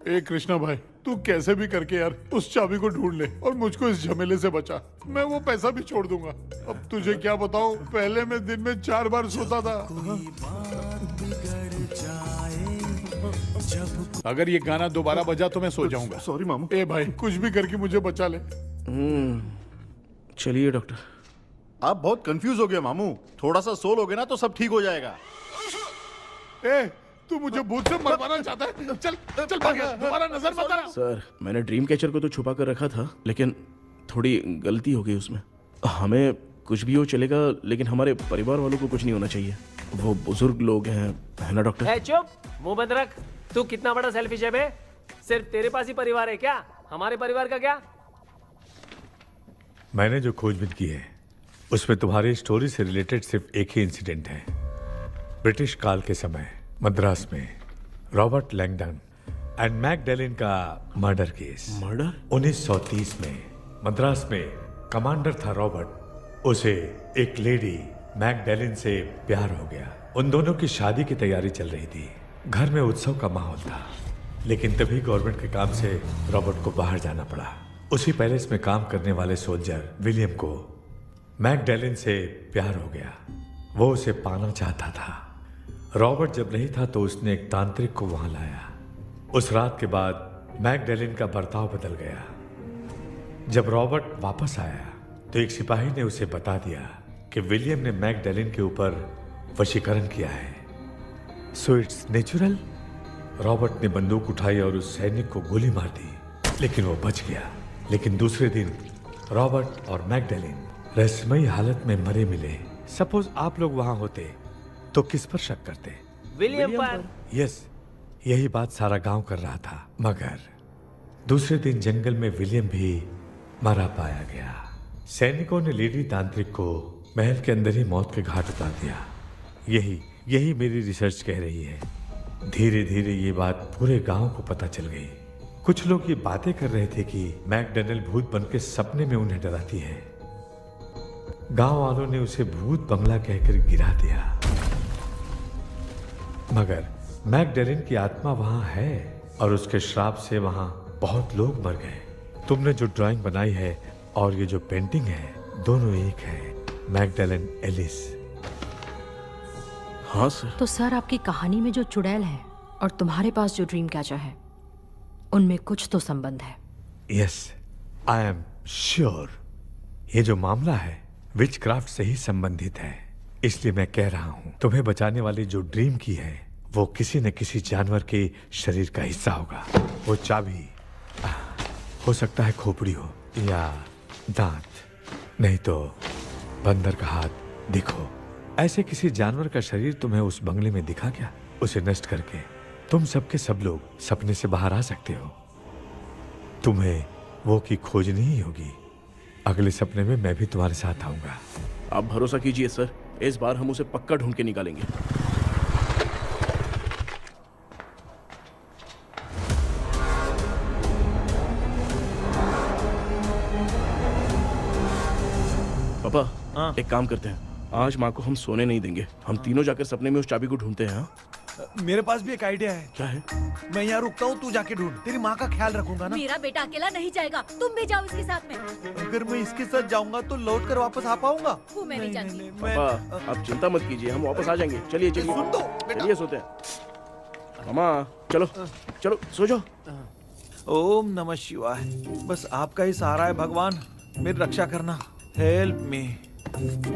ए कृष्णा भाई, तू कैसे भी करके यार उस चाबी को ढूंढ ले और मुझको इस झमेले से बचा। मैं वो पैसा भी छोड़ दूंगा। अब तुझे क्या बताऊं, पहले मैं दिन में 4 बार सोता था। अगर ये गाना दोबारा बजा तो मैं सो जाऊंगा। सॉरी मामू। ए भाई, कुछ भी करके मुझे बचा ले। चलिए डॉक्टर। आप बहुत कंफ्यूज हो गए मामू, थोड़ा सा सो लोगे ना तो सब ठीक हो जाएगा। ए, तू मुझे भूत से मरवाना चाहता है? चल चल भाग यहाँ, दोबारा नजर मत आना। सर, मैंने ड्रीम कैचर को तो छुपा कर रखा था, लेकिन थोड़ी गलती हो गई उसमें। हमें कुछ भी हो चलेगा, लेकिन हमारे परिवार वालों को कुछ नहीं होना चाहिए। वो बुजुर्ग लोग हैं, है ना डॉक्टर? चुप, मुंह बंद रख। तू कितना बड़ा सेल्फिश है बे? सिर्फ तेरे पास ही परिवार है क्या? हमारे परिवार का क्या? मैंने जो खोजबीन की है उसमें तुम्हारी स्टोरी से रिलेटेड सिर्फ एक ही इंसिडेंट है। ब्रिटिश काल के समय मद्रास में रॉबर्ट लैंगडन एंड मैकडैलिन का मर्डर केस। मर्डर? 1930 में मद्रास में कमांडर था रॉबर्ट, उसे एक लेडी मैकडैलिन से प्यार हो गया। उन दोनों की शादी की तैयारी चल रही थी, घर में उत्सव का माहौल था। लेकिन तभी गवर्नमेंट के काम से रॉबर्ट को बाहर जाना पड़ा। उसी पैलेस में काम करने वाले सोल्जर विलियम को मैकडैलिन से प्यार हो गया। वो उसे पाना चाहता था। रॉबर्ट जब नहीं था तो उसने एक तांत्रिक को वहां लाया। उस रात के बाद मैकडैलिन का बर्ताव बदल गया। जब रॉबर्ट वापस आया तो एक सिपाही ने उसे बता दिया कि विलियम ने मैकडैलिन के ऊपर वशीकरण किया है। So it's natural. रॉबर्ट ने बंदूक उठाई और उस सैनिक को गोली मार दी, लेकिन वो बच गया। लेकिन दूसरे दिन रॉबर्ट और मैकडैलिन रहस्यमयी हालत में मरे मिले। सपोज आप लोग वहां होते तो किस पर शक करते? विलियम पर। यस, यही बात सारा गांव कर रहा था। मगर दूसरे दिन जंगल में विलियम भी मरा पाया गया। सैनिकों ने लेडी तांत्रिक को महल के अंदर ही मौत के घाट उतार दिया। यही मेरी रिसर्च कह रही है। धीरे धीरे ये बात पूरे गांव को पता चल गई। कुछ लोग ये बातें कर रहे थे कि मैकडैलिन भूत बन के सपने में उन्हें डराती है। गांव वालों ने उसे भूत बंगला कहकर गिरा दिया। मगर मैकडैलिन की आत्मा वहां है और उसके श्राप से वहां बहुत लोग मर गए। तुमने जो ड्राइंग बनाई है और ये जो पेंटिंग है, दोनों एक है। मैकडैलिन एलिस। हाँ सर। तो सर, आपकी कहानी में जो चुड़ैल है और तुम्हारे पास जो ड्रीम कैचर है, उनमें कुछ तो संबंध है। Yes, I am sure. ये जो मामला है विचक्राफ्ट से ही संबंधित है। इसलिए मैं कह रहा हूं, तुम्हें बचाने वाली जो ड्रीम की है वो किसी न किसी जानवर के शरीर का हिस्सा होगा। वो चाबी हो सकता है खोपड़ी हो या दांत, नहीं तो बंदर का हाथ। दिखो, ऐसे किसी जानवर का शरीर तुम्हें उस बंगले में दिखा क्या? उसे नष्ट करके तुम सबके सब लोग सपने से बाहर आ सकते हो। तुम्हें वो की खोजनी ही होगी। अगले सपने में मैं भी तुम्हारे साथ आऊंगा। आप भरोसा कीजिए सर, इस बार हम उसे पक्का ढूंढ के निकालेंगे। पापा, एक काम करते हैं, आज माँ को हम सोने नहीं देंगे। हम तीनों जाकर सपने में उस चाबी को ढूंढते हैं। हाँ? मेरे पास भी एक आइडिया है। क्या है? मैं यहाँ रुकता हूँ, तू जाके ढूंढ। तेरी माँ का ख्याल रखूंगा ना। मेरा बेटा अकेला नहीं जाएगा, तुम भी जाओ इसके साथ में। अगर मैं इसके साथ जाऊंगा तो लौट कर वापस आ पाऊंगा? वो मैं नहीं जानती। पापा, आप चिंता मत कीजिए, हम वापस आ जाएंगे। चलिए चलिए, सुन तो, चलिए सोते हैं। मामा चलो चलो सो जाओ। ओम नमः शिवाय। बस आपका ही सहारा है भगवान, मेरी रक्षा करना। Help me.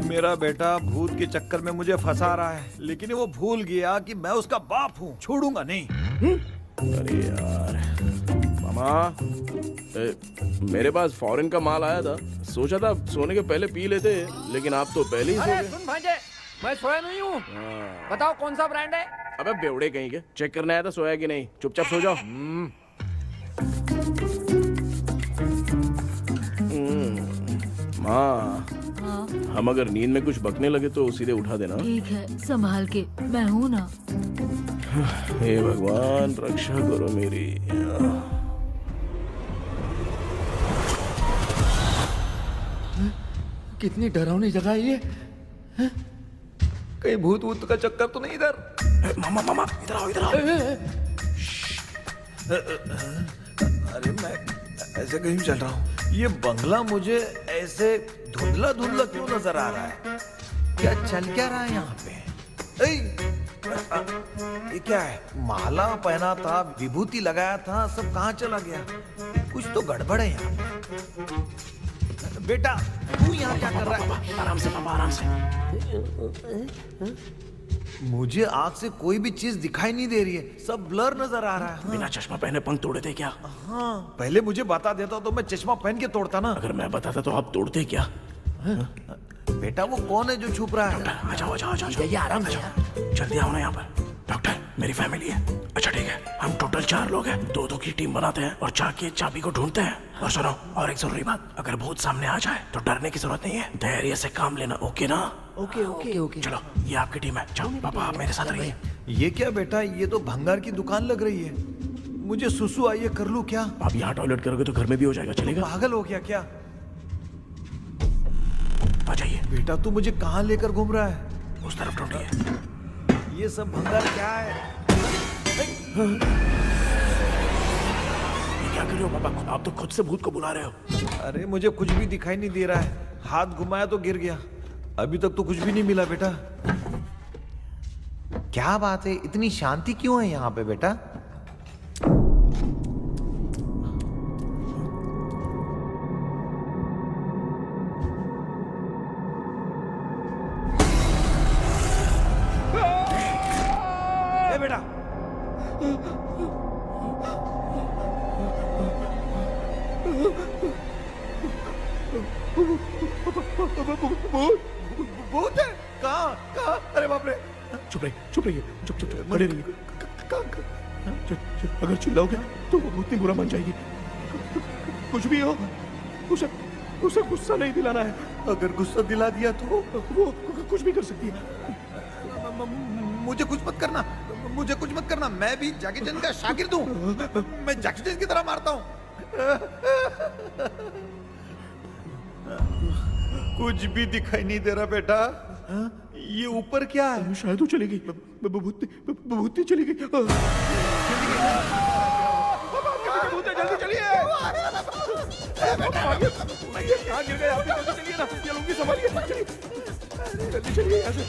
मेरा बेटा भूत के चक्कर में मुझे फंसा रहा है, लेकिन वो भूल गया कि मैं उसका बाप हूँ। छोड़ूंगा नहीं। अरे यार मामा, मेरे पास फॉरेन का माल आया था, सोचा था सोने के पहले पी लेते, लेकिन आप तो पहले ही सो गए। सुन भांजे, मैं सोया नहीं हूँ। बताओ कौन सा ब्रांड है? अबे बेवड़े कहीं के, चेक करने आया था सोया कि नहीं। चुपचाप सो जाओ। माँ, हम अगर नींद में कुछ बकने लगे तो सीधे उठा देना। ठीक है, संभाल के, मैं हूँ ना। हे भगवान, रक्षा करो मेरी। कितनी डरावनी जगह है ये। कहीं भूत वूत का चक्कर तो नहीं इधर? मामा मामा, इधर आओ इधर आओ। अरे मैं ऐसे कहीं चल रहा हूँ। ये बंगला मुझे ऐसे धुंधला धुंधला क्यों नजर आ रहा है? क्या चल क्या रहा है यहाँ पे? ये क्या है? माला पहना था, विभूति लगाया था, सब कहाँ चला गया? कुछ तो गड़बड़ है यहाँ पे। बेटा तू यहाँ क्या कर रहा है? आराम से पापा, आराम से। मुझे आँख से कोई भी चीज दिखाई नहीं दे रही है, सब ब्लर नजर आ रहा है। बिना चश्मा पहने पंख तोड़े थे क्या? हाँ, पहले मुझे बता देता तो मैं चश्मा पहन के तोड़ता ना। अगर मैं बताता तो आप तोड़ते क्या? बेटा वो कौन है जो छुप रहा है? आ जाओ, आ जाओ, आ जाओ। ये आराम से जल्दी आओ ना यहाँ पर। डॉक्टर, मेरी फैमिली है। अच्छा ठीक है, हम टोटल 4 लोग हैं। 2-2 की टीम बनाते हैं और जाके चाबी को ढूंढते हैं। और सुनो, और एक जरूरी बात, अगर भूत सामने आ जाए तो डरने की जरूरत नहीं है, धैर्य से काम लेना। ओके ना? Okay okay okay. चलो, ये आपकी टीम है। जाओ पापा, आप मेरे साथ रहिए। ये क्या बेटा, ये तो भंगार की दुकान लग रही है। मुझे सुसु आई है, कर लूं क्या? आप यहाँ टॉयलेट करोगे तो घर में भी हो जाएगा, चलेगा? पागल हो गया क्या? आ जाइए। बेटा तू मुझे कहाँ लेकर घूम रहा है? उस तरफ ढूंढिए। ये सब भंगार क्या है? ये क्या कर रहे हो पापा? आप तो खुद से भूत को बुला रहे हो। अरे मुझे कुछ भी दिखाई नहीं दे रहा है, हाथ घुमाया तो गिर गया। अभी तक तो कुछ भी नहीं मिला बेटा। क्या बात है, इतनी शांति क्यों है यहाँ पे बेटा? ए बेटा, भूत है? कहाँ कहाँ? अरे बाप रे! चुप रहिए, चुप रहिए, चुप चुप चुप, खड़े रहिए। अगर चिल्लाओगे तो वो भूतनी बुरा मान जाएगी। कुछ भी हो, उसे उसे गुस्सा नहीं दिलाना है। अगर गुस्सा दिला दिया तो वो कुछ भी कर सकती है। मुझे कुछ मत करना, मुझे कुछ मत करना। मैं भी जैकी चैन का शागिर्द हूँ। मैं जैकी चैन की तरह मारता हूँ। कुछ भी दिखाई नहीं दे रहा बेटा। ये ऊपर क्या है? शायद वो चली गई। भूतनी चली गई। जल्दी चलिए। कहाँ गिर गए आप? जल्दी चलिए ना, ये लुंगी संभालिए। चलिए, जल्दी चलिए यहाँ से।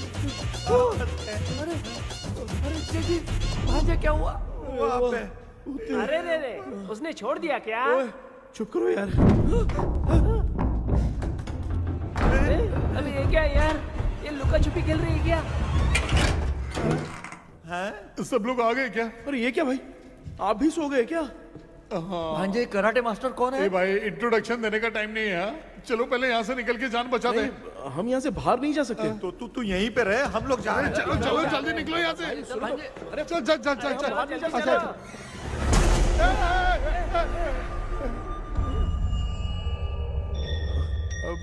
भांजा क्या हुआ? वहाँ पे अरे रे रे, उसने छोड़ दिया क्या? चुप करो यार। अबे ये क्या यार? ये लुका छुपी खेल रही है क्या? सब लोग आ गए क्या? अरे ये क्या भाई, आप भी सो गए क्या? भांजे कराटे मास्टर कौन है? ए भाई, इंट्रोडक्शन देने का टाइम नहीं है। हाँ? चलो पहले यहाँ से निकल के जान बचाते हैं। हम यहाँ से बाहर नहीं जा सकते। तो तू यहीं पे रहे, हम लोग जा रहे हैं। चलो चलो जल्दी निकलो यहाँ से। चल चल चल चल चल। अच्छा,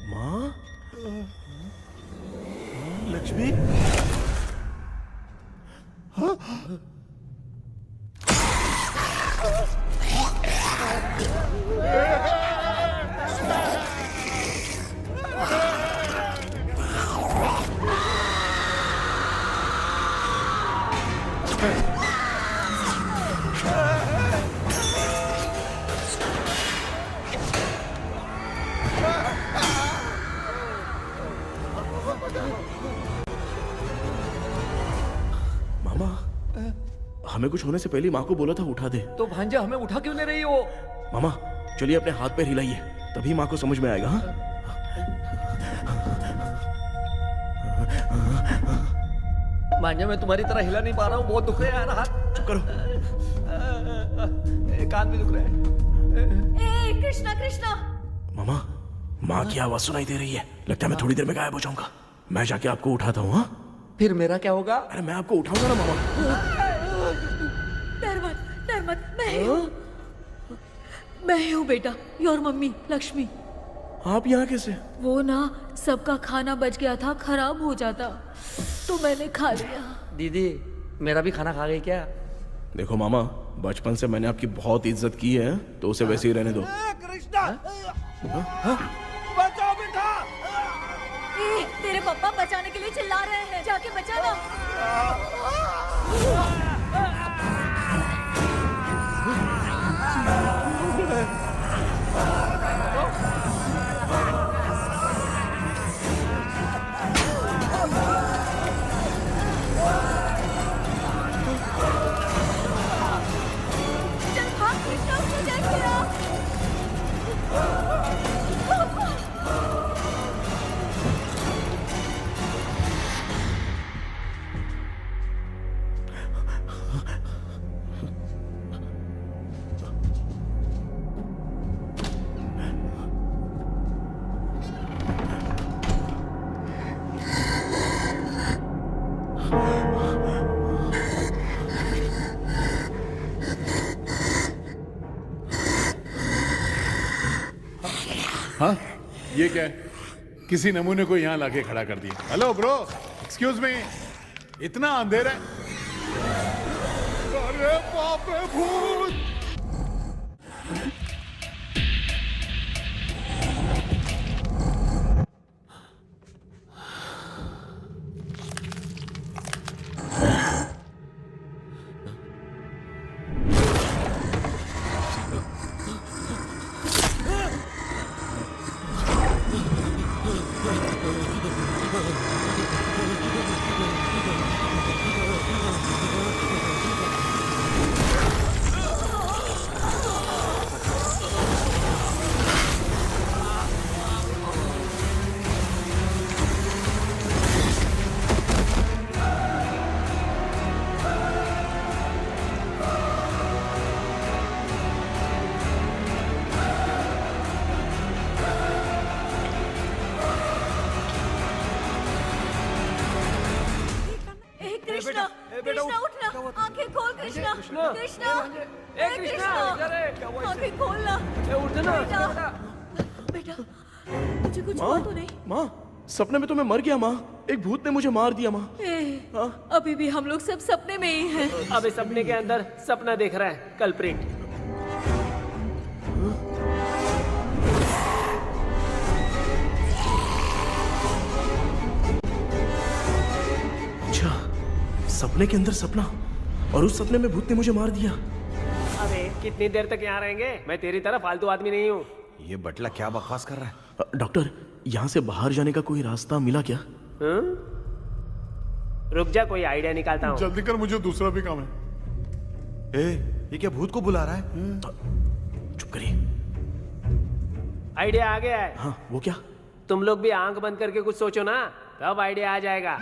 माँ, लक्ष्मी, मामा, हमें कुछ होने से पहले माँ को बोला था उठा दे। तो भांजा हमें उठा क्यों नहीं रही हो? मामा चलिए अपने हाथ पैर हिलाइए, तभी माँ को समझ में आएगा। हाँ? भांजा मैं तुम्हारी तरह हिला नहीं पा रहा हूँ, बहुत दुख रहा है यार हाथ। चुप करो। कान भी दुख रहा है। ए कृष्णा कृष्णा, मामा, माँ की आवाज सुनाई दे रही है। लगता है मैं थोड़ी देर में गायब हो जाऊंगा। मैं जाके आपको उठाता हूँ। हाँ, फिर मेरा क्या होगा? अरे मैं आपको उठाऊंगा ना मामा। डर मत, मैं हूँ बेटा, योर मम्मी लक्ष्मी। आप यहाँ कैसे? वो ना सबका खाना बच गया था, खराब हो जाता तो मैंने खा लिया। दीदी मेरा भी खाना खा गई क्या? देखो मामा, बचपन से मैंने आपकी बहुत इज्जत की है, तो उसे वैसे ही रहने दो। कृष्णा, बचाओ बेटा। ए, तेरे पापा बचाने के लिए चिल्ला रहे हैं, जाके बचाना। हाँ, ये क्या है? किसी नमूने को यहाँ लाके खड़ा कर दिया। हेलो ब्रो, एक्सक्यूज मी, इतना अंधेरा है। अरे बाप रे, भूत! कृष्णा, कृष्णा उठना, आंखें खोल कृष्णा, कृष्णा, ए कृष्णा, इधर है। आंखें खोलना। उठना बेटा, मुझे कुछ हुआ तो नहीं? माँ, सपने में तो मैं मर गया माँ। एक भूत ने मुझे मार दिया माँ। अभी भी हम लोग सब सपने में ही हैं। अब इस सपने के अंदर सपना देख रहा है कल्प्रिट। अच्छा, सपने के अंदर सपना, और उस सपने में भूत ने मुझे मार दिया। अबे कितनी देर तक यहाँ रहेंगे? मैं तेरी तरह फालतू आदमी नहीं हूँ। ये बटला क्या बकवास कर रहा है? डॉक्टर, यहाँ से बाहर जाने का कोई रास्ता मिला क्या? रुक जा, कोई आइडिया निकालता हूँ। जल्दी कर, मुझे दूसरा भी काम है। ये क्या भूत को बुला रहा है? चुप करिए। आइडिया आ गया है। हाँ, वो क्या? तुम लोग भी आंख बंद करके कुछ सोचो ना, तब आइडिया आ जाएगा।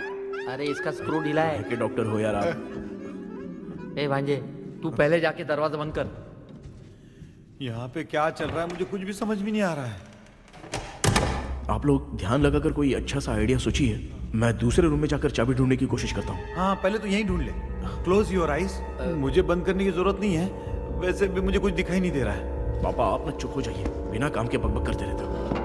अरे इसका स्क्रू ढीला है। कि डॉक्टर हो यार आप। ए भांजे, तू पहले जाके दरवाजा बंद कर। यहाँ पे क्या चल रहा है मुझे कुछ भी समझ में नहीं आ रहा है। आप लोग ध्यान लगाकर कोई अच्छा सा आइडिया सोचिए। मैं दूसरे रूम में जाकर चाबी ढूंढने की कोशिश करता हूँ। हाँ, पहले तो यहीं ढूंढ ले। Close your eyes. मुझे बंद करने की जरूरत नहीं है, वैसे भी मुझे कुछ दिखाई नहीं दे रहा है। पापा, आप ना चुप हो जाइए, बिना काम के बकबक करते रहते हो।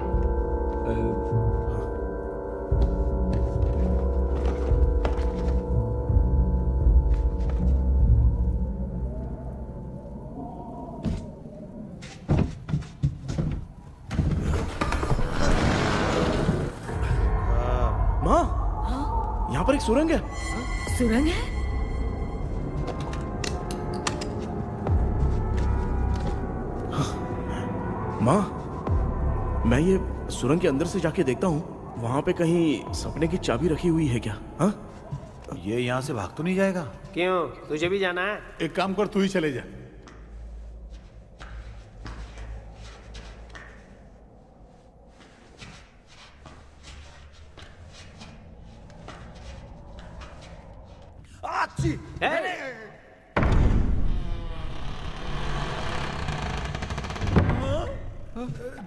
माँ, यहाँ पर एक सुरंग है। सुरंग है? माँ, मैं ये सुरंग के अंदर से जाके देखता हूँ, वहां पे कहीं सपने की चाबी रखी हुई है क्या? हाँ, ये यहाँ से भाग तो नहीं जाएगा? क्यों, तुझे भी जाना है? एक काम कर, तू ही चले जा।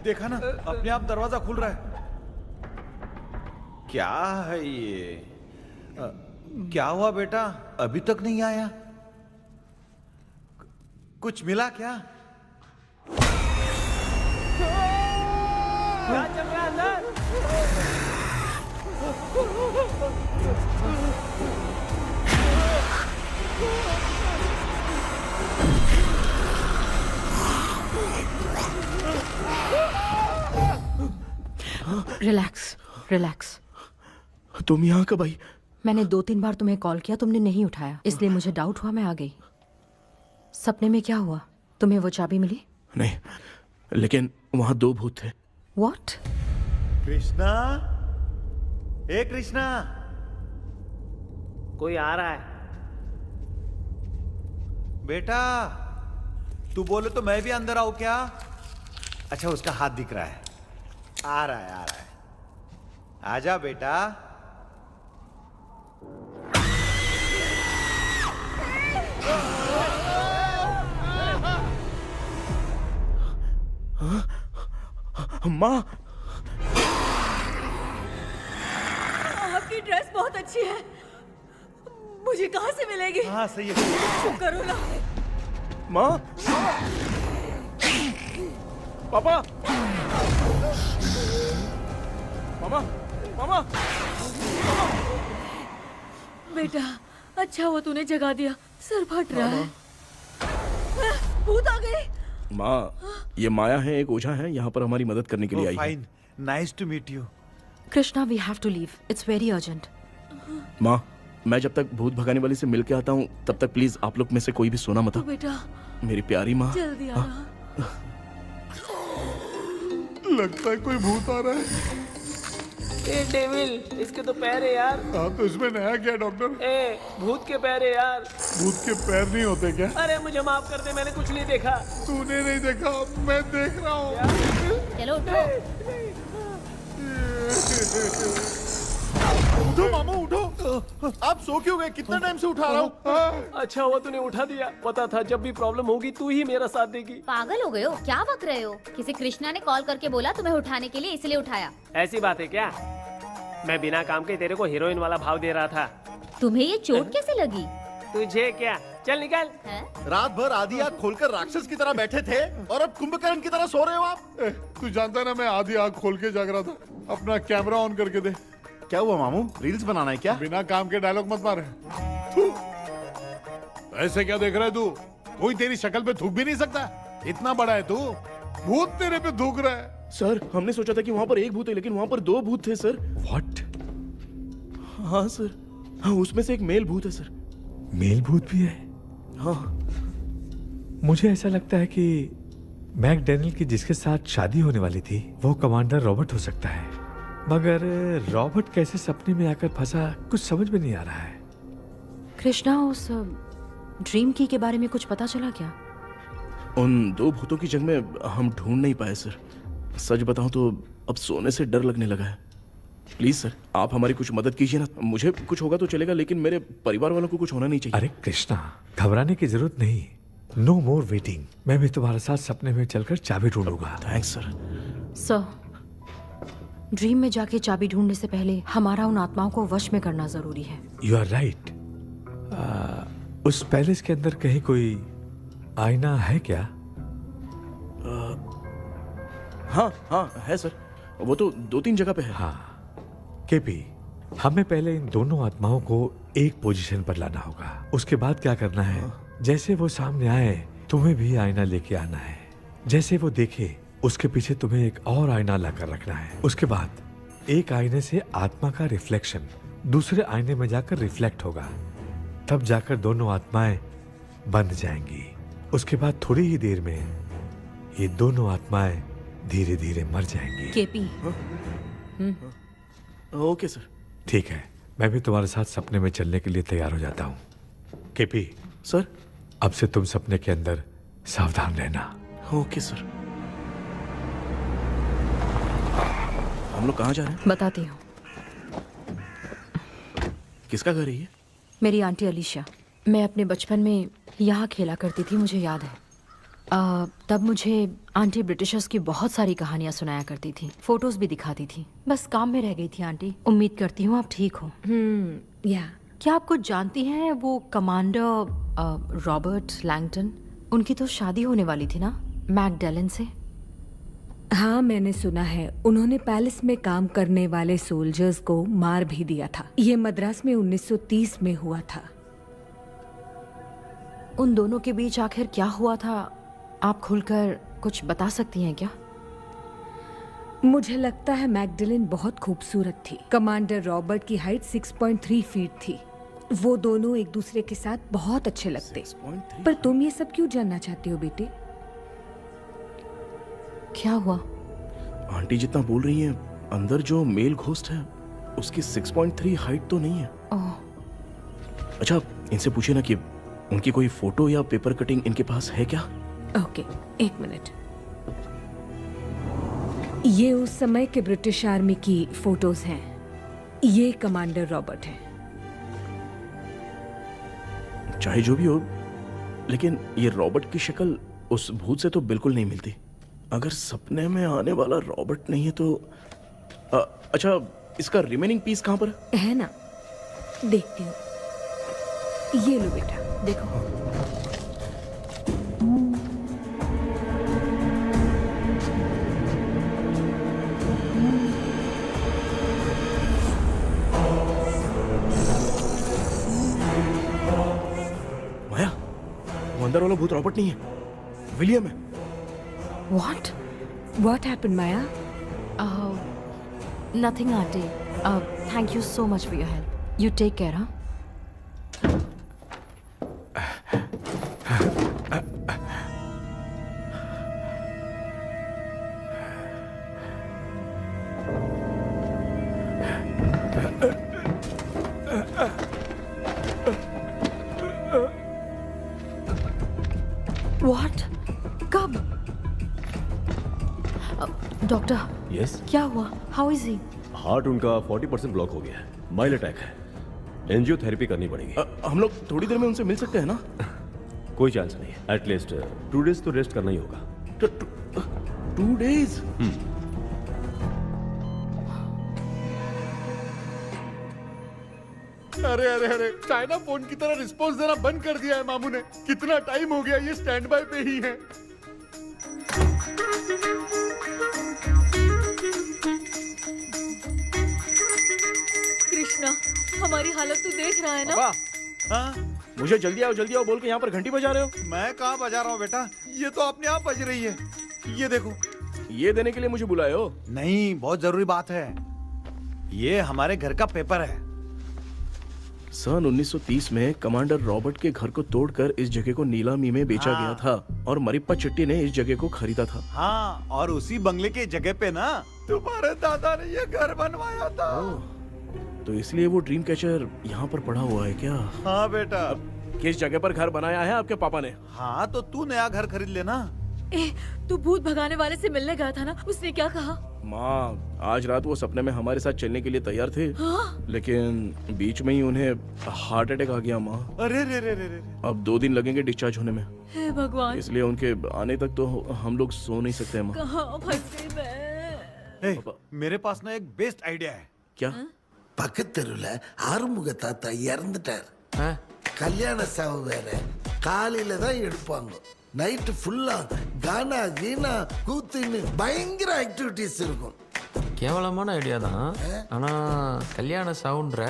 देखा ना, अपने आप दरवाजा खुल रहा है। क्या है ये? क्या हुआ बेटा, अभी तक नहीं आया? कुछ मिला क्या? क्या चल रहा है अंदर? Relax, relax. तुम यहाँ कब आई? मैंने 2-3 बार तुम्हें कॉल किया, तुमने नहीं उठाया, इसलिए मुझे डाउट हुआ, मैं आ गई। सपने में क्या हुआ? तुम्हें वो चाबी मिली? नहीं, लेकिन वहां 2 भूत थे। व्हाट? कृष्णा, ए कृष्णा, कोई आ रहा है। बेटा तू बोले तो मैं भी अंदर आऊं क्या? अच्छा उसका हाथ दिख रहा है, आ रहा है आ रहा है। आजा बेटा। माँ, आपकी ड्रेस बहुत अच्छी है, मुझे कहाँ से मिलेगी? हाँ सही है। चुप करो ना। माँ, पापा, मामा, मामा। बेटा अच्छा हुआ तूने जगा दिया, सर फट रहा है। भूत आ गई। माँ, ये माया है, एक ओझा है, यहाँ पर हमारी मदद करने के लिए आई है। Fine, nice to meet you. Krishna, we have to leave, it's very urgent. माँ, मैं जब तक भूत भगाने वाली से मिल के आता हूँ तब तक प्लीज आप लोग में से कोई भी सोना मत। तो बेटा मेरी प्यारी माँ। जल्दी आना। लगता है कोई भूत आ रहा है। ए डेविल, इसके तो पैर है यार। हाँ तो इसमें नया क्या डॉक्टर? ए भूत के पैर है यार। भूत के पैर नहीं होते क्या? अरे मुझे माफ कर दे, मैंने कुछ नहीं देखा। तूने नहीं देखा, मैं देख रहा हूँ। चलो उठो। उठो मामू उठो। आप सो क्यों गए? कितना टाइम से उठा रहा हूँ। अच्छा हुआ तूने उठा दिया, पता था जब भी प्रॉब्लम होगी तू ही मेरा साथ देगी। पागल हो गए हो क्या? बक रहे हो? किसी कृष्णा ने कॉल करके बोला तुम्हें उठाने के लिए, इसलिए उठाया। ऐसी बात है क्या? मैं बिना काम के तेरे को हीरोइन वाला भाव दे रहा था। तुम्हें ये चोट कैसे लगी? तुझे क्या? चल निकल। है? रात भर आधी आँख खोलकर राक्षस की तरह बैठे थे और अब कुंभकर्ण की तरह सो रहे हो आप। तू जानता है ना मैं आधी आँख खोल के जाग रहा था। अपना कैमरा ऑन करके दे। क्या हुआ मामू? रील्स बनाना है क्या? बिना काम के डायलॉग मत मार। थू। ऐसे क्या देख रहा है तू? कोई तेरी शक्ल पे थूक भी नहीं सकता, इतना बड़ा है तू। भूत तेरे पे थूक रहा है। सर, हमने सोचा था कि वहाँ पर एक भूत है लेकिन वहाँ पर 2 भूत थे सर। व्हाट? हाँ सर, हाँ उसमें से एक मेल भूत है सर। मेल भूत भी है? हाँ। मुझे ऐसा लगता है कि मैकडैनियल की जिसके साथ शादी होने वाली थी वो कमांडर रॉबर्ट हो सकता है, मगर रॉबर्ट कैसे सपने में आकर फंसा कुछ समझ में नहीं आ रहा है। कृष्णा, उस ड्रीम की के बारे में कुछ पता चला क्या? उन 2 भूतों की जंग में हम ढूंढ नहीं पाए सर। सच बताऊं तो अब सोने से डर लगने लगा है। प्लीज सर, आप हमारी कुछ मदद कीजिए ना। मुझे कुछ होगा तो चलेगा लेकिन मेरे परिवार वालों को कुछ होना नहीं चाहिए। अरे कृष्णा, घबराने की जरूरत नहीं। No more waiting. मैं भी तुम्हारे साथ सपने में चलकर चाबी ढूंढूंगा। Thanks sir. सर, ड्रीम में जाके चाबी ढूंढने से पहले हमारा उन आत्माओं को वश में करना जरूरी है। You are right. उस पैलेस के अंदर कहीं कोई आईना है क्या? हाँ हाँ है सर, वो तो 2-3 जगह पे है। हाँ केपी, हमें पहले इन दोनों आत्माओं को एक पोजीशन पर लाना होगा। उसके बाद क्या करना है, जैसे वो सामने आए तुम्हें भी आईना लेके आना है। जैसे वो देखे उसके पीछे तुम्हें एक और आईना लाकर रखना है। उसके बाद एक आईने से आत्मा का रिफ्लेक्शन दूसरे आईने में जाकर रिफ्लेक्ट होगा, तब जाकर दोनों आत्माएं बंद जाएंगी। उसके बाद थोड़ी ही देर में ये दोनों आत्माएं धीरे धीरे मर जाएंगी। केपी। Okay sir. ठीक है, मैं भी तुम्हारे साथ सपने में चलने के लिए तैयार हो जाता हूँ। केपी सर, अब से तुम सपने के अंदर सावधान रहना। Okay sir. हम लोग कहाँ जा रहे हैं? बताती हूँ। किसका घर है ये? मेरी आंटी अलीशा। मैं अपने बचपन में यहाँ खेला करती थी, मुझे याद है। तब मुझे आंटी ब्रिटिशर्स की बहुत सारी कहानियाँ सुनाया करती थी, फोटोज भी दिखाती थी। बस काम में रह गई थी आंटी। उम्मीद करती हूँ आप ठीक हो। या क्या आप कुछ जानती हैं वो कमांडर रॉबर्ट लैंगटन? उनकी तो शादी होने वाली थी ना मैकडैलन से। हाँ मैंने सुना है, उन्होंने पैलेस में काम करने वाले सोल्जर्स को मार भी दिया था। ये मद्रास में 1930 में हुआ था। उन दोनों के बीच आखिर क्या हुआ था, आप खुलकर कुछ बता सकती हैं क्या? मुझे लगता है मैकडैलन बहुत खूबसूरत थी। कमांडर रॉबर्ट की हाइट 6.3 फीट थी। वो दोनों एक दूसरे के साथ बहुत अच्छे लगते। 6.3 पर तुम ये सब क्यों जानना चाहते हो बेटे? क्या हुआ? आंटी जितना बोल रही हैं, अंदर जो मेल घोस्ट है उसकी 6.3 हाइट तो नहीं है। ओह, अच्छा, इनसे पूछिए ना कि उनकी कोई फोटो या पेपर कटिंग इनके पास है क्या? ओके, एक मिनट। ये उस समय के ब्रिटिश आर्मी की फोटोज हैं। ये कमांडर रॉबर्ट है। चाहे जो भी हो, लेकिन ये रॉबर्ट की शक्ल उस भूत से तो बिल्कुल नहीं मिलती। अगर सपने में आने वाला रॉबर्ट नहीं है तो अच्छा, इसका रिमेनिंग पीस कहाँ पर है ना, देखती हूँ। ये लो बेटा, देखो। माया, वो अंदर वाला भूत रॉबर्ट नहीं है, विलियम है। What? What happened, Maya? Nothing, Auntie. Thank you so much for your help. You take care, huh? What? कब? डॉक्टर, यस, क्या हुआ? How is he? हार्ट उनका 40% ब्लॉक हो गया है, माइल्ड अटैक है, एंजियोथेरेपी करनी पड़ेगी। हम लोग थोड़ी देर में उनसे मिल सकते हैं ना? कोई चांस नहीं, एटलीस्ट 2 डेज तो रेस्ट करना ही होगा। 2 days? अरे अरे अरे, चाइना फोन की तरह रिस्पॉन्स देना बंद कर दिया है मामू ने। कितना टाइम हो गया, ये स्टैंड बाय पे ही है। कृष्णा, हमारी हालत तू देख रहा है ना? हाँ? मुझे जल्दी आओ बोल के यहाँ पर घंटी बजा रहे हो। मैं कहाँ बजा रहा हूँ बेटा, ये तो अपने आप बज रही है। ये देखो। ये देने के लिए मुझे बुलाए हो? नहीं, बहुत जरूरी बात है। ये हमारे घर का पेपर है। सन 1930 में कमांडर रॉबर्ट के घर को तोड़कर इस जगह को नीलामी में बेचा गया था और मरिप्पा चिट्टी ने इस जगह को खरीदा था। हाँ, और उसी बंगले की जगह पे ना तुम्हारे दादा ने ये घर बनवाया था। तो इसलिए वो ड्रीम कैचर यहाँ पर पड़ा हुआ है क्या? हाँ बेटा। किस जगह पर घर बनाया है आपके पापा ने? हाँ, तो तू नया घर खरीद लेना। तू भूत भगाने वाले से मिलने गया था ना, उसने क्या कहा? माँ, आज रात वो सपने में हमारे साथ चलने के लिए तैयार थे। लेकिन बीच में ही उन्हें हार्ट अटैक आ गया माँ। अरे रे रे रे रे। अब 2 दिन लगेंगे डिस्चार्ज होने में। हे भगवान, इसलिए उनके आने तक तो हम लोग सो नहीं सकते माँ। कहाँ फंसे मैं? मेरे पास ना एक बेस्ट आइडिया है। क्या? பக்கத்தெருவுல ஆறுமுக தாத்தா இறந்துட்டார். கல்யாண சாவு வேற. காலையில தான் எடுப்பாங்க. நைட் ஃபுல்லா கானா கீனா கூத்துன்னு பயங்கர ஆக்டிவிட்டிஸ் இருக்கும். கேவலமான ஐடியா தான். ஆனா கல்யாண சவுண்ட்ற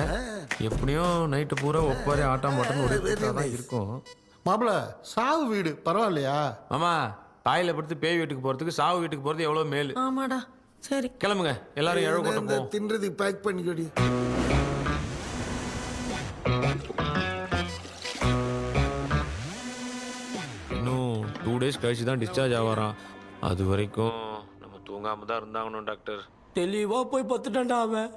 எப்படியும் நைட்டு பூரா ஒப்பாரி ஆட்டம் பாட்டம் ஒரு தான் இருக்கும். மாப்ள, சாவு வீடு பரவாயில்லையா? மாமா, தாயில படுத்து பேய் வீட்டுக்கு போறதுக்கு சாவு வீட்டுக்கு போறது எவ்வளவு மேல். ஆமாடா, சரி கிளம்புங்க, எல்லாரும் எழவு கொண்டு போவோம். தின்றது பேக் பண்ணிக்கடி. இன்னும் 2 days கழிச்சு தான் டிஸ்சார்ஜ் ஆவாராம். அது வரைக்கும் நம்ம தூங்காம தான் இருந்தாகணும் டாக்டர். தெளிவா போய் பத்துட்டான்டா அவன்.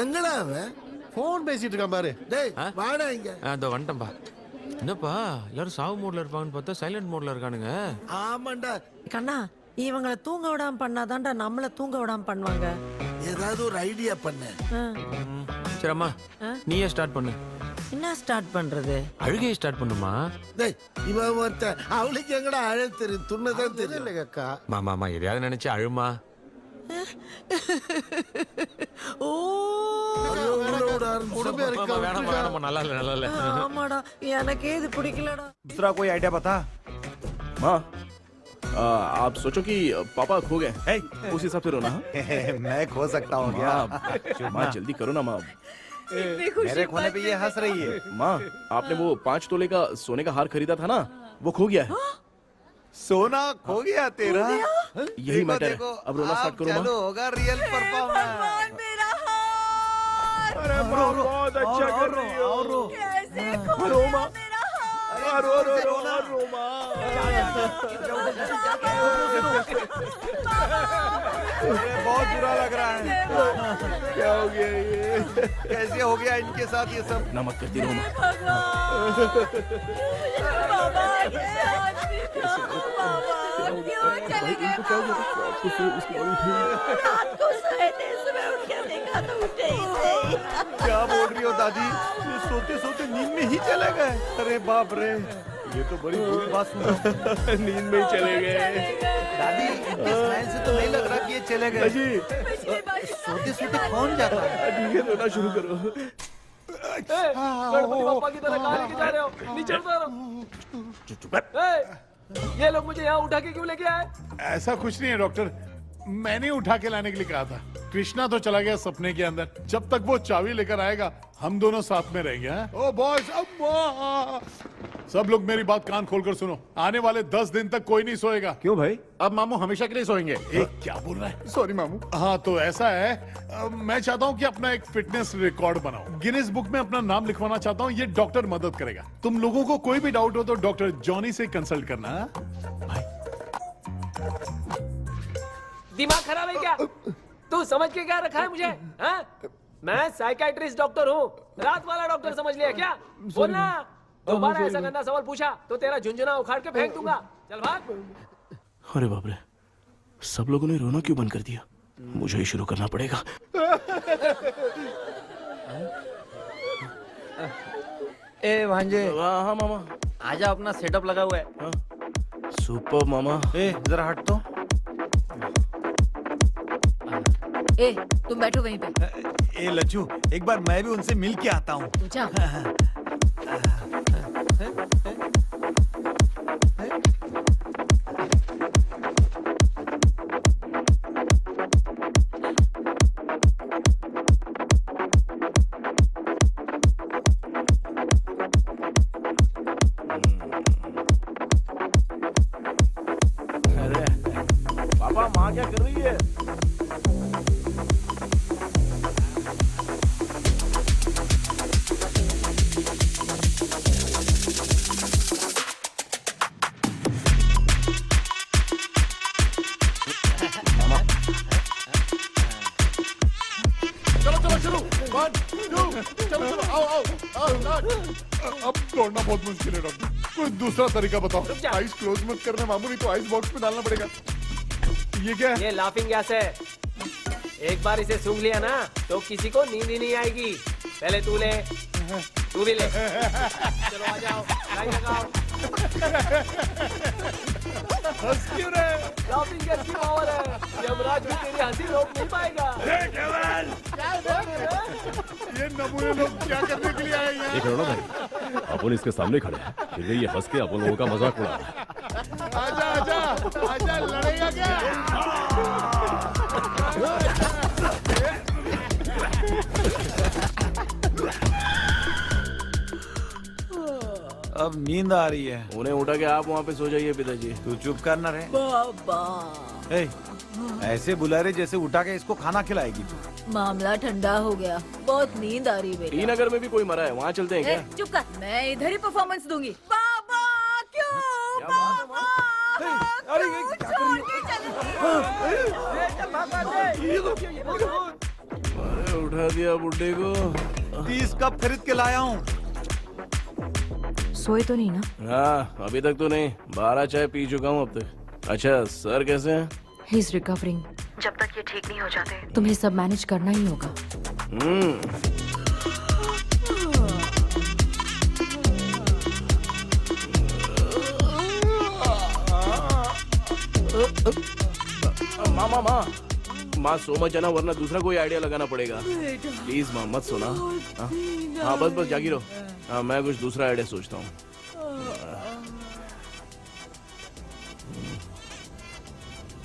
எங்கடா அவன்? फोन பேசிட்டு இருக்கான் பாரு. டேய், வாடா இங்க. அதோ வந்துட்டேன்பா. என்னப்பா எல்லாரும் சாவு மோட்ல இருப்பாங்கன்னு பார்த்தா சைலண்ட் மோட்ல இருக்கானுங்க. ஆமாண்டா. கண்ணா, இவங்களை தூங்க விடாம பண்ணாதான்டா நம்மள தூங்க விடாம பண்ணுவாங்க. ஏதாவது ஒரு ஐடியா பண்ணு. சரி அம்மா, நீயே ஸ்டார்ட் பண்ணு. என்ன ஸ்டார்ட் பண்றது? அழுகையை ஸ்டார்ட் பண்ணுமா? டேய், இவன் ஒருத்தன். அவளுக்கு எங்கடா அழ தெரியும்? துண்ணதான் தெரியும். அக்கா, மாமா எதையாவது நினைச்சு அழுமா. ஓ, வேணாமா, நல்லா இல்ல. ஆமாடா, எனக்கே இது பிடிக்கலடா. दूसरा कोई आइडिया बता। माँ, आप सोचो कि पापा खो गए, उस हिसाब से रोना। मैं खो सकता हूँ क्या? माँ जल्दी करो ना माँ। मेरे खोने पे ये हंस रही है। माँ, आपने वो 5 तोले का सोने का हार खरीदा था ना, वो खो गया है। सोना खो गया तेरा? यही मैटर है। अब रोना स्टार्ट करो माँ। चालू होगा रियल परफॉर्मेंस। मेरा हाथ अरे माँ, बहुत अच्छा कर रही हो। कैसे खो रो माँ, मेरा रो माँ। बहुत बुरा लग रहा है। क्या हो गया ये? कैसे हो गया इनके साथ ये सब? ना मत करती रो माँ। भगवान, बाबा, ये आदमी क्या बोल रही हो दादी? ये सोते सोते नींद में ही चले गए? अरे बाप रे, ये तो बड़ी बुरी बात सुना। नींद में ही चले गए। दादी, इनके स्माइल से तो नहीं लग रहा कि ये चले गए। सोते सोते कौन जाता है? ठीक है, रोना शुरू करो। गणपति बप्पा की तरह कहाँ लेके जा रहे हो? नीचे उतारो। ये लोग मुझे यहाँ उठा के क्यों लेके आए? ऐसा कुछ नहीं है डॉक्टर, मैंने उठा के लाने के लिए कहा था। कृष्णा तो चला गया सपने के अंदर, जब तक वो चाबी लेकर आएगा हम दोनों साथ में रहेंगे। हाँ? ओ बॉस, अम्मा! सब लोग मेरी बात कान खोलकर सुनो, आने वाले 10 दिन तक कोई नहीं सोएगा। क्यों भाई? अब मामू हमेशा के लिए सोएंगे। क्या बोल रहा है? सॉरी मामू। हाँ तो ऐसा है, मैं चाहता हूँ कि अपना एक फिटनेस रिकॉर्ड बनाओ, गिनीज बुक में अपना नाम लिखवाना चाहता हूँ। ये डॉक्टर मदद करेगा। तुम लोगों को कोई भी डाउट हो तो डॉक्टर जॉनी से कंसल्ट करना। हाँ? दिमाग खराब है क्या? तू समझ के क्या रखा है मुझे? हाँ? मैं साइकाइट्रिस्ट डॉक्टर हूँ, रात वाला डॉक्टर समझ लिया क्या? बोलना, दोबारा ऐसा गंदा सवाल पूछा तो तेरा झुंझुना उखाड़ के फेंक दूंगा। चल भाग। अरे बाप रे, सब लोगों ने रोना क्यों बंद कर दिया? मुझे ही शुरू करना पड़ेगा। ए भांजे, हाँ मामा, आजा, अपना सेटअप लगा हुआ है। हाँ। सुपर मामा। ए जरा हट तो। ए, तुम बैठो वहीं पे। ए लच्चू, एक बार मैं भी उनसे मिल के आता हूँ। जा। पापा, माँ क्या कर रही है? अब दौड़ना बहुत मुश्किल है डॉक्टर, कोई दूसरा तरीका बताओ। आइस क्लोज मत करना मामू, नहीं तो आइस बॉक्स में डालना पड़ेगा। ये क्या है? ये लाफिंग गैस है। एक बार इसे सूंघ लिया ना तो किसी को नींद ही नहीं आएगी। पहले तू ले, तू भी ले। चलो आ जाओ, लाइन लगाओ। हंस क्यों रहे? लाफिंग गैस की पावर है, यमराज भी तेरी हंसी रोक नहीं पाएगा। ये नमूने लोग क्या करने के लिए आए हैं? देख रहे हो ना भाई, अपन इसके सामने खड़े हैं, फिर भी ये हंस के अपन लोगों का मजाक उड़ा रहा है। आजा आजा आजा, लड़ेगा क्या? अब नींद आ रही है। उन्हें उठा के आप वहाँ पे सो जाइए पिताजी। तू चुप करना रे ए, ऐसे बुला रहे जैसे उठा के इसको खाना खिलाएगी तू। मामला ठंडा हो गया, बहुत नींद आ रही है बेटा। टी नगर में भी कोई मरा है, वहाँ चलते हैं क्या? चुप कर, मैं इधर ही परफॉर्मेंस दूंगी। बाबा क्यों? बाबा, अरे ये क्या कर रही हो? अरे उठा दिया बुड्ढे को। 30 कप खरीद के लाया हूँ। सोए तो नहीं ना? हाँ, अभी तक तो नहीं, 12 चाय पी चुका हूँ अब तक। अच्छा, सर कैसे हैं? He is recovering. जब तक ये ठीक नहीं हो जाते तुम्हें सब मैनेज करना ही होगा। माँ सो मत जाना, वरना दूसरा कोई आइडिया लगाना पड़ेगा। प्लीज माँ मत सोना। हाँ बस जागी रहो। हाँ, मैं कुछ दूसरा आइडिया सोचता हूँ।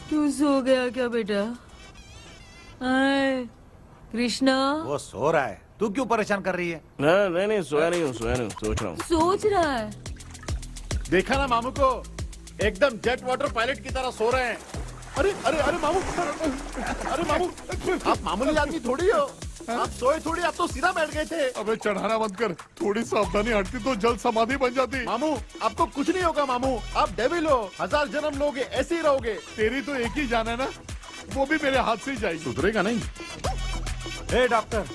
तू सो गया क्या बेटा? कृष्णा, वो सो रहा है, तू क्यों परेशान कर रही है? नहीं, सोया नहीं हूँ, सोच रहा हूँ। सोच रहा है। देखा ना मामू को, एकदम जेट वाटर पायलट की तरह सो रहे हैं। अरे अरे अरे मामू, अरे मामू, आप मामूली आदमी थोड़ी हो, आप सोए थोड़ी, आप तो सीधा बैठ गए थे। अबे चढ़ाना बंद कर, थोड़ी सावधानी हटती तो जल्द समाधि बन जाती। मामू, आपको कुछ नहीं होगा मामू, आप डेविल हो, 1000 जन्म लोगे, ऐसे ही रहोगे। तेरी तो एक ही जान है ना, वो भी मेरे हाथ से ही जाएगी। सुधरेगा नहीं। हे डॉक्टर,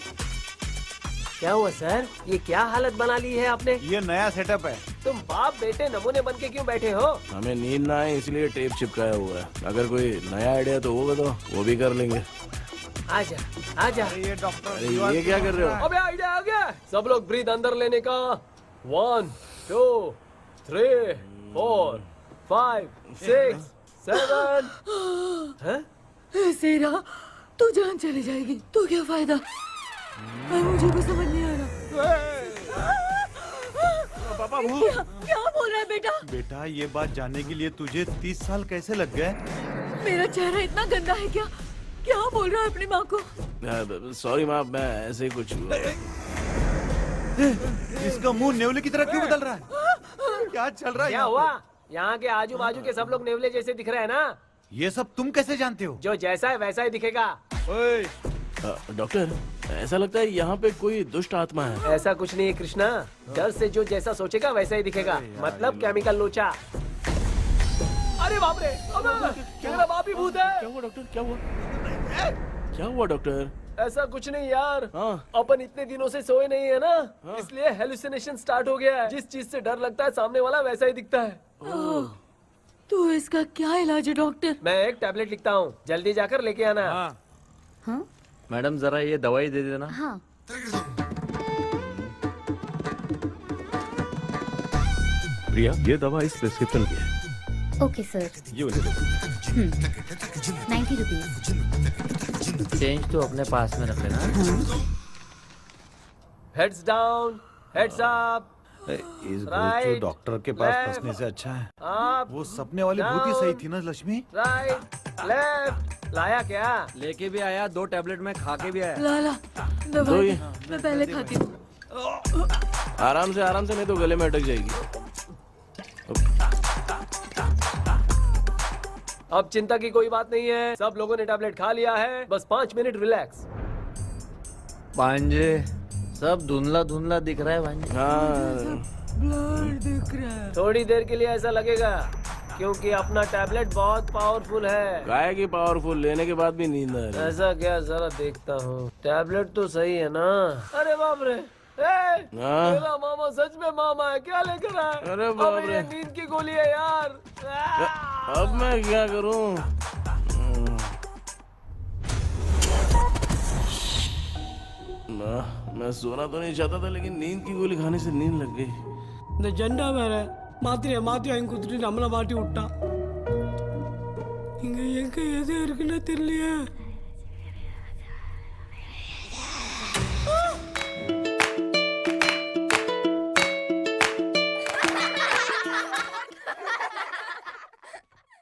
क्या हुआ सर? ये क्या हालत बना ली है आपने? ये नया सेटअप है, तुम बाप बेटे नमूने बन के क्यों बैठे हो? हमें नींद ना आए इसलिए टेप चिपकाया हुआ है। अगर कोई नया आइडिया तो वो बताओ, वो भी कर लेंगे। आजा आजा। ये डॉक्टर अरे ये क्या कर रहे हो? अबे आइडिया आ गया। सब लोग ब्रीथ अंदर लेने का। 1 2 3 4 5 6 7। हैं? सेरा, तू जान चली जाएगी तो क्या फायदा? मुझे कुछ समझ नहीं आ रहा। पापा वो क्या बोल रहा है बेटा? बेटा ये बात जानने के लिए तुझे 30 साल कैसे लग गए? मेरा चेहरा इतना गंदा है क्या? क्या बोल रहा है अपनी माँ को? सॉरी माँ, मैं ऐसे ही कुछ इसका मुंह नेवले की तरह क्यों बदल रहा है? क्या चल रहा है? क्या हुआ? यहाँ के आजू बाजू के सब लोग नेवले जैसे दिख रहे हैं ना? ये सब तुम कैसे जानते हो? जो जैसा है वैसा ही दिखेगा। ओए, डॉक्टर, ऐसा लगता है यहाँ पे कोई दुष्ट आत्मा है। ऐसा कुछ नहीं है कृष्णा, डर से जो जैसा सोचेगा वैसा ही दिखेगा। मतलब केमिकल लोचा। अरे बाप रे, मेरा बाप ही भूत है। क्या हुआ डॉक्टर? क्या हुआ? क्या हुआ डॉक्टर? ऐसा कुछ नहीं यार। हाँ। अपन इतने दिनों से सोए नहीं है ना, इसलिए हेलुसिनेशन स्टार्ट हो गया है। जिस चीज से डर लगता है सामने वाला वैसा ही दिखता है। तो इसका क्या इलाज है डॉक्टर? मैं एक टैबलेट लिखता हूँ, जल्दी जाकर लेके आना। हाँ। मैडम जरा ये दवाई दे देना। हाँ प्रिया, ये दवा इस प्रिस्क्रिप्शन की है। Okay sir. ये उन्हें दो। 90 रुपीज। चेंज तो अपने पास में रख लेना। Heads down, heads up. इस भूत Right, जो डॉक्टर के पास left, फंसने से अच्छा है। अप, वो सपने वाली भूत ही सही थी ना लक्ष्मी? Right, left. लाया क्या? लेके भी आया, 2 टैबलेट में खा के भी आया। लाला, तो दवाई ये- मैं पहले खाती हूँ। आराम से नहीं तो गले में अटक जाएगी। अब चिंता की कोई बात नहीं है, सब लोगों ने टैबलेट खा लिया है। बस 5 मिनट रिलैक्स। पांजे सब धुंधला धुंधला दिख रहा है भांजे। हाँ, ब्लड दिख रहा है। थोड़ी देर के लिए ऐसा लगेगा, क्योंकि अपना टैबलेट बहुत पावरफुल है। गाय की पावरफुल लेने के बाद भी नींद आ रही है। ऐसा क्या? जरा देखता हूँ। टैबलेट तो सही है ना? अरे बाप रे, हाँ? मेरा मामा सच में मामा है। क्या लेकर आया? अरे बाप अबे, ये रे। नींद की गोली है यार। अब मैं क्या करूं? मैं सोना तो नहीं चाहता था, लेकिन नींद की गोली खाने से नींद लग गई। இந்த ஜெண்டா வேற மாத்தி வாங்கி கொடுத்துட்டு நம்மள மாட்டி விட்டான். இங்க எங்க எது இருக்குன்னு தெரியலையே.